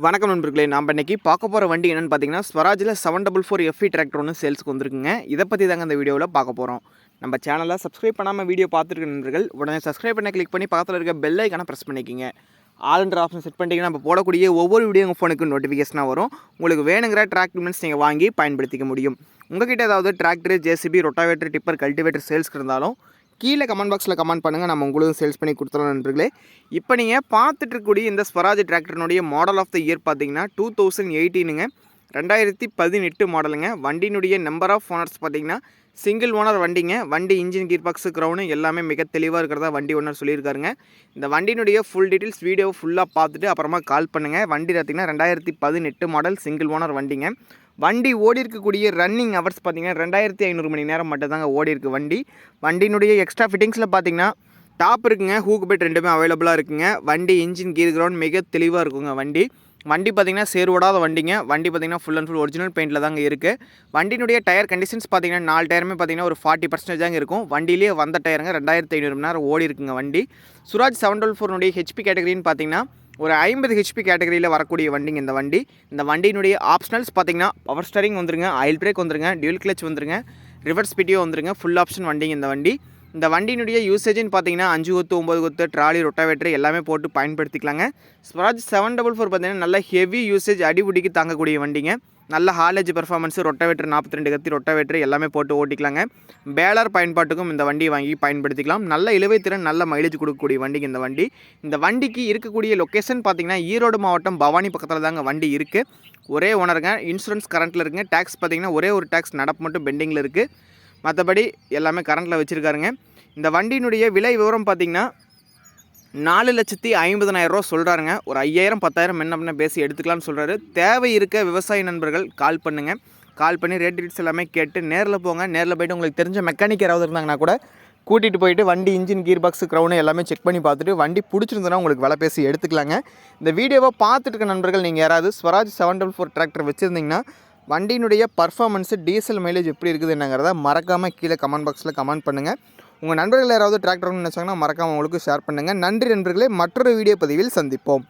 வணக்கம் நண்பர்களே, நாம் இன்னைக்கு பார்க்க போகிற வண்டி என்னென்னு பார்த்தீங்கன்னா ஸ்வராஜில் 744 FE டிராக்டர் ஒன்று சேல்ஸுக்கு வந்திருக்குங்க. இதை பற்றி தாங்க இந்த வீடியோவில் பார்க்க போகிறோம். நம்ம சேனலை சப்ஸ்கிரைப் பண்ணாமல் வீடியோ பார்த்துருக்க நண்பர்கள் உடனே சப்ஸ்கிரைப் பண்ண கிளிக் பண்ணி பக்கத்தில் இருக்க பெல் ஐக்கான ப்ரெஸ் பண்ணிக்கிங்க. ஆல்ன்ற ஆப்ஷன் செட் பண்ணிட்டீங்கன்னா நம்ம போடக்கூடிய ஒவ்வொரு வீடியோ உங்கள் ஃபோனுக்கு நோட்டிஃபிகேஷனாக வரும். உங்களுக்கு வேணுங்கிற டிராக்டர்மெண்ட்ஸ் நீங்கள் வாங்கி பயன்படுத்திக்க முடியும். உங்கள்கிட்ட ஏதாவது tractor, JCB, rotavator, tipper, cultivator சேல்ஸ்க்கு இருந்தாலும் கீழே கமெண்ட் பாக்ஸில் கமெண்ட் பண்ணுங்கள். நம்ம உங்களுக்கு சேல்ஸ் பண்ணி கொடுத்துறோம் நண்பர்களே. இப்போ நீங்கள் பார்த்துட்டு இருக்கக்கூடிய இந்த ஸ்வராஜ் டிராக்டர்னுடைய மாடல் ஆஃப் த இயர் பார்த்தீங்கன்னா 2018ங்க, 2018 மாடலுங்க. வண்டியினுடைய நம்பர் ஆஃப் ஓனர்ஸ் பார்த்தீங்கன்னா சிங்கிள் ஓனர் வண்டிங்க. வண்டி இன்ஜின் கீர் பாக்ஸு க்ரௌனு எல்லாமே மிக தெளிவாக இருக்கிறதா வண்டி ஓனர் சொல்லியிருக்காருங்க. இந்த வண்டியினுடைய ஃபுல் டீட்டெயில்ஸ் வீடியோ ஃபுல்லாக பார்த்துட்டு அப்புறமா கால் பண்ணுங்கள். வண்டி பார்த்திங்கன்னா 2018 மாடல் சிங்கிள் ஓனர் வண்டிங்க. வண்டி ஓடி இருக்கக்கூடிய ரன்னிங் ஹவர்ஸ் பார்த்திங்கன்னா 2500 மணி நேரம் மட்டும் தாங்க ஓடி இருக்குது வண்டி. வண்டியினுடைய எக்ஸ்ட்ரா ஃபிட்டிங்ஸில் பார்த்திங்கன்னா டாப் இருக்குங்க, ஹூக் பெட் ரெண்டுமே அவைலபிளாக இருக்குங்க. வண்டி இன்ஜின் கீர் கிரவுண்ட் மிக தெளிவாக இருக்குங்க வண்டி. வண்டி பார்த்திங்கன்னா சேருவடாத வண்டிங்க. வண்டி பார்த்திங்கன்னா ஃபுல் அண்ட் ஃபுல் ஒரிஜினல் பெயிண்டில் தாங்க இருக்குது. வண்டியினுடைய டயர் கண்டிஷன்ஸ் பார்த்திங்கன்னா 4 டயருமே பார்த்திங்கன்னா ஒரு 40% தாங்க இருக்கும். வண்டியிலே வந்த டயருங்க 2500 மணி நேரம் ஓடி இருக்குங்க வண்டி. சுராஜ் 744 ஹெச்பி கேட்டகரின்னு பார்த்திங்கன்னா ஒரு 50 ஹெச்பி கேட்டகரியில் வரக்கூடிய வண்டிங்க இந்த வண்டி. இந்த வண்டியினுடைய ஆப்ஷனல்ஸ் பார்த்திங்கன்னா பவர் ஸ்டரிங் வந்துருங்க, ஆயில் பிரேக் வந்துருங்க, டியூல் கிளச் வந்துருங்க, ரிவர்ஸ் பிடிஓ வந்துருங்க, ஃபுல் ஆப்ஷன் வண்டிங்க இந்த வண்டி. இந்த வண்டியினுடைய யூசேஜ்னு பார்த்தீங்கன்னா 5 கொத்து, 9 கொத்து, ட்ராலி, ரொட்டாவேட்டர் எல்லாமே போட்டு பயன்படுத்திக்கலாங்க. ஸ்வராஜ் 744 பார்த்தீங்கன்னா நல்ல ஹெவி யூசேஜ், அடிபுடிக்கு தாங்கக்கூடிய வண்டிங்க. நல்ல ஹாலேஜ் பெர்ஃபார்மன்ஸு, ரொட்டாவேட்டர் 42 கத்தி ரொட்டாவேட்டர் எல்லாமே போட்டு ஓட்டிக்கலாங்க. பேலர் பயன்பாட்டுக்கும் இந்த வண்டியை வாங்கி பயன்படுத்திக்கலாம். நல்ல இழுவைத்திறன், நல்ல மைலேஜ் கொடுக்கக்கூடிய வண்டிங்க இந்த வண்டி. இந்த வண்டிக்கு இருக்கக்கூடிய லொக்கேஷன் பார்த்தீங்கன்னா ஈரோடு மாவட்டம் பவானி பக்கத்தில் தாங்க வண்டி இருக்குது. ஒரே ஓனருங்க. இன்சூரன்ஸ் கரண்ட்டில் இருக்குங்க. டேக்ஸ் பார்த்தீங்கன்னா ஒரே ஒரு டேக்ஸ் நடப்பு மட்டும் பெண்டிங்கில் இருக்குது. மற்றபடி எல்லாமே கரண்ட்டில் வச்சுருக்காருங்க. இந்த வண்டியினுடைய விலை விவரம் பார்த்திங்கன்னா 4,50,000 சொல்கிறாருங்க. ஒரு 5,000 10,000 என்ன பேசி எடுத்துக்கலாம்னு சொல்கிறாரு. தேவை இருக்க விவசாய நண்பர்கள் கால் பண்ணுங்கள். கால் பண்ணி ரேட் டீட்ஸ் எல்லாமே கேட்டு நேரில் போங்க. நேரில் போய்ட்டு உங்களுக்கு தெரிஞ்ச மெக்கானிக் யாராவது இருந்தாங்கன்னா கூட கூட்டிகிட்டு போயிட்டு வண்டி இன்ஜின் கீர் பாக்ஸு க்ரௌனு எல்லாமே செக் பண்ணி பார்த்துட்டு வண்டி பிடிச்சிருந்ததுன்னா உங்களுக்கு விலை பேசி எடுத்துக்கலாங்க. இந்த வீடியோவை பார்த்துட்டு இருக்க நண்பர்கள் நீங்கள் யாராவது ஸ்வராஜ் 744 டிராக்டர் வச்சுருந்தீங்கன்னா வண்டியினுடைய பர்ஃபார்மன்ஸு, டீசல் மைலேஜ் எப்படி இருக்குது என்னங்கிறத மறக்காமல் கீழே கமெண்ட் பாக்ஸில் கமெண்ட் பண்ணுங்கள். உங்கள் நண்பர்கள் யாராவது டிராக்டர் நினச்சாங்கன்னா மறக்காமல் உங்களுக்கு ஷேர் பண்ணுங்கள். நன்றி நண்பர்களே. மற்றொரு வீடியோ பதிவில் சந்திப்போம்.